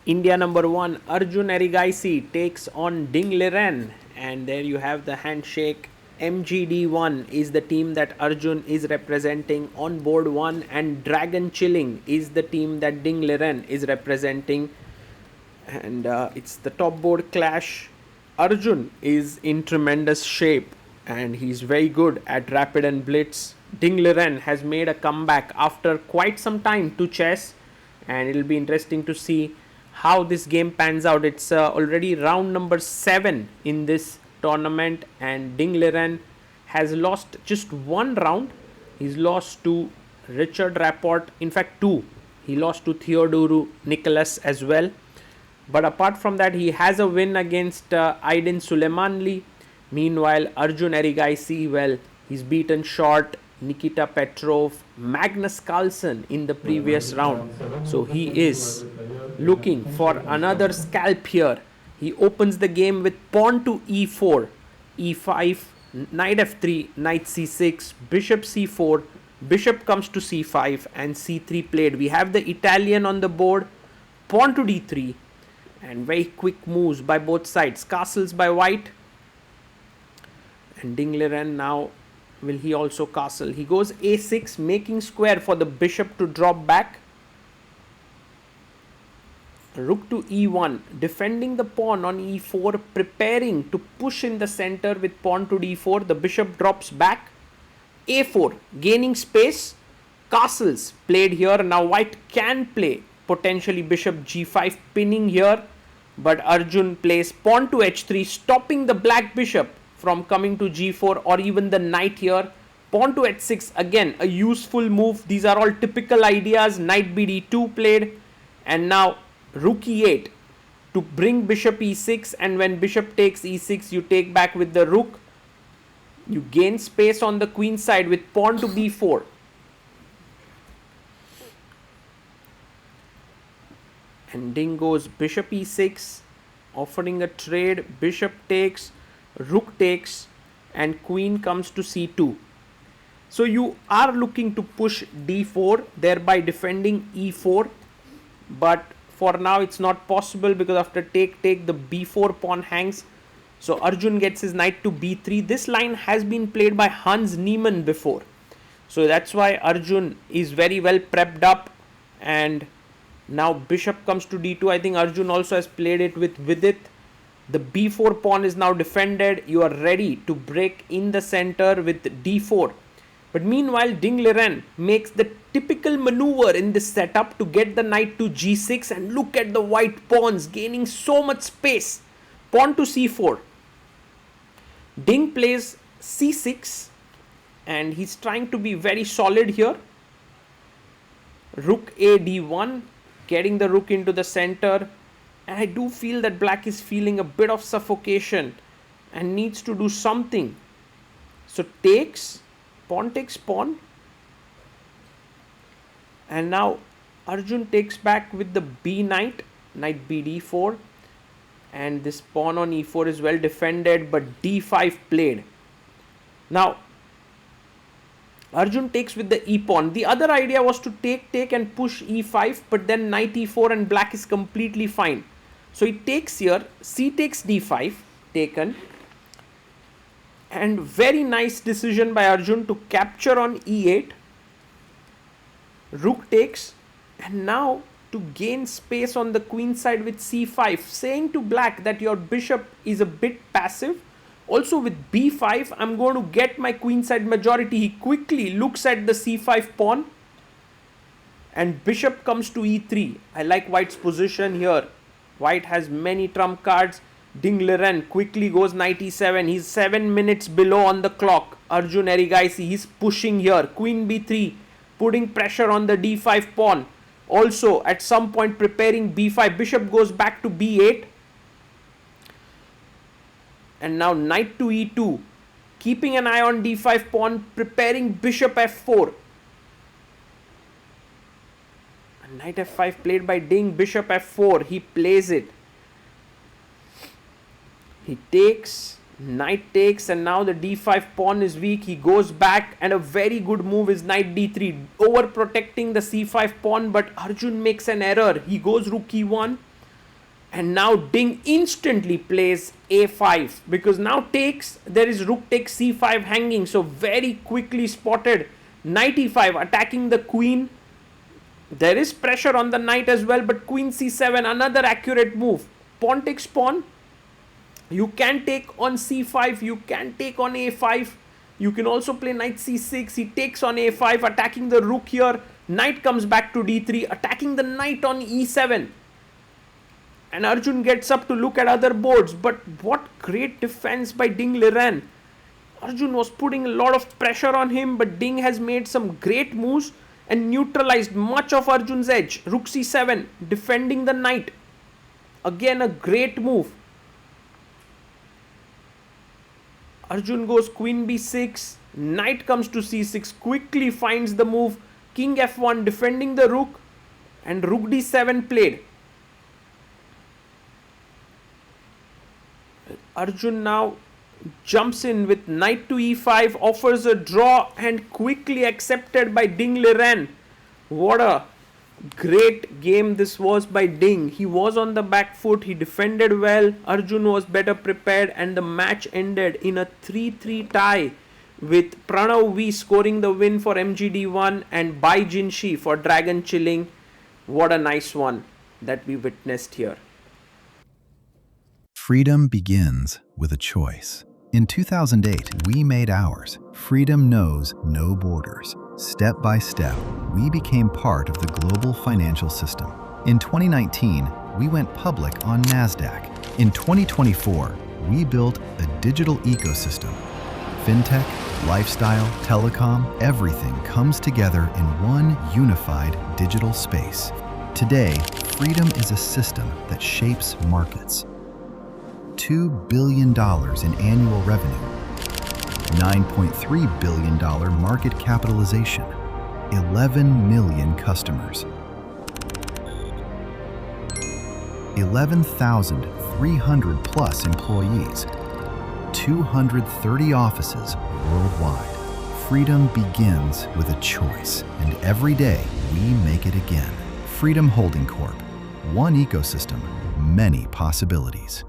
India number 1 Arjun Erigaisi takes on Ding Liren, and there you have the handshake. MGD1 is the team that Arjun is representing on board 1, and Dragon Chilling is the team that Ding Liren is representing, and it's the top board clash. Arjun is in tremendous shape and he's very good at rapid and blitz. Ding Liren has made a comeback after quite some time to chess, and it'll be interesting to see how this game pans out. It's already round number 7 in this tournament, and Ding Liren has lost just one round. He's lost to Richard Rapport, in fact 2. He lost to Theodoru Nicholas as well. But apart from that, he has a win against Aydin Suleimanli. Meanwhile, Arjun Erigaisi, well, he's beaten short Nikita Petrov, Magnus Carlsen in the previous round. So he is looking for another scalp here. He opens the game with pawn to e4, e5, knight f3, knight c6, bishop c4, bishop comes to c5, and c3 played. We have the Italian on the board, pawn to d3, and very quick moves by both sides. Castles by white. And Ding Liren now, will he also castle? He goes a6, making square for the bishop to drop back. Rook to e1, defending the pawn on e4, preparing to push in the center with pawn to d4. The bishop drops back. a4, gaining space. Castles played here. Now white can play potentially bishop g5, pinning here. But Arjun plays pawn to h3, stopping the black bishop from coming to g4 or even the knight here. Pawn to h6, again a useful move. These are all typical ideas. Knight bd2 played, and now rook e8 to bring bishop e6, and when bishop takes e6 you take back with the rook. You gain space on the queen side with pawn to b4. And Ding goes bishop e6, offering a trade. Bishop takes, rook takes, and queen comes to c2. So you are looking to push d4, thereby defending e4. But for now it's not possible, because after take the b4 pawn hangs. So Arjun gets his knight to b3. This line has been played by Hans Niemann before. So that's why Arjun is very well prepped up. And now bishop comes to d2. I think Arjun also has played it with Vidit. The b4 pawn is now defended. You are ready to break in the center with d4. But meanwhile, Ding Liren makes the typical maneuver in this setup to get the knight to g6, and look at the white pawns gaining so much space. Pawn to c4. Ding plays c6, and he's trying to be very solid here. Rook a d1, getting the rook into the center, and I do feel that black is feeling a bit of suffocation and needs to do something. So takes, pawn takes pawn, and now Arjun takes back with the b knight, knight bd4, and this pawn on e4 is well defended, but d5 played. Now Arjun takes with the e pawn. The other idea was to take and push e5, but then knight e4 and black is completely fine. So he takes here, c takes d5, taken, and very nice decision by Arjun to capture on e8. Rook takes, and now to gain space on the queen side with c5, saying to black that your bishop is a bit passive. Also with b5, I'm going to get my queenside majority. He quickly looks at the c5 pawn, and bishop comes to e3. I like white's position here. White has many trump cards. Ding Liren quickly goes knight e7. He's 7 minutes below on the clock. Arjun Erigaisi, he's pushing here. Queen b3, putting pressure on the d5 pawn. Also at some point preparing b5. Bishop goes back to b8. And now knight to e2, keeping an eye on d5 pawn, preparing bishop f4. And knight f5 played by Ding, bishop f4, he plays it. He takes, knight takes, and now the d5 pawn is weak. He goes back, and a very good move is knight d3, overprotecting the c5 pawn, but Arjun makes an error. He goes rook e1. And now Ding instantly plays a5 because now there is rook takes c5 hanging, so very quickly spotted. Knight e5 attacking the queen. There is pressure on the knight as well, but queen c7, another accurate move. Pawn takes pawn. You can take on c5, you can take on a5. You can also play knight c6. He takes on a5, attacking the rook here. Knight comes back to d3, attacking the knight on e7. And Arjun gets up to look at other boards. But what great defense by Ding Liren. Arjun was putting a lot of pressure on him, but Ding has made some great moves and neutralized much of Arjun's edge. Rook c7, defending the knight. Again, a great move. Arjun goes queen b6, knight comes to c6, quickly finds the move, king f1, defending the rook, and rook d7 played. Arjun now jumps in with knight to e5, offers a draw, and quickly accepted by Ding Liren. What a great game this was by Ding. He was on the back foot, he defended well, Arjun was better prepared, and the match ended in a 3-3 tie with Pranav V scoring the win for MGD1 and Bai Jinshi for Dragon Chilling. What a nice one that we witnessed here. Freedom begins with a choice. In 2008, we made ours. Freedom knows no borders. Step by step, we became part of the global financial system. In 2019, we went public on NASDAQ. In 2024, we built a digital ecosystem. Fintech, lifestyle, telecom, everything comes together in one unified digital space. Today, Freedom is a system that shapes markets. $2 billion in annual revenue, $9.3 billion market capitalization, 11 million customers, 11,300 plus employees, 230 offices worldwide. Freedom begins with a choice, and every day we make it again. Freedom Holding Corp. One ecosystem, many possibilities.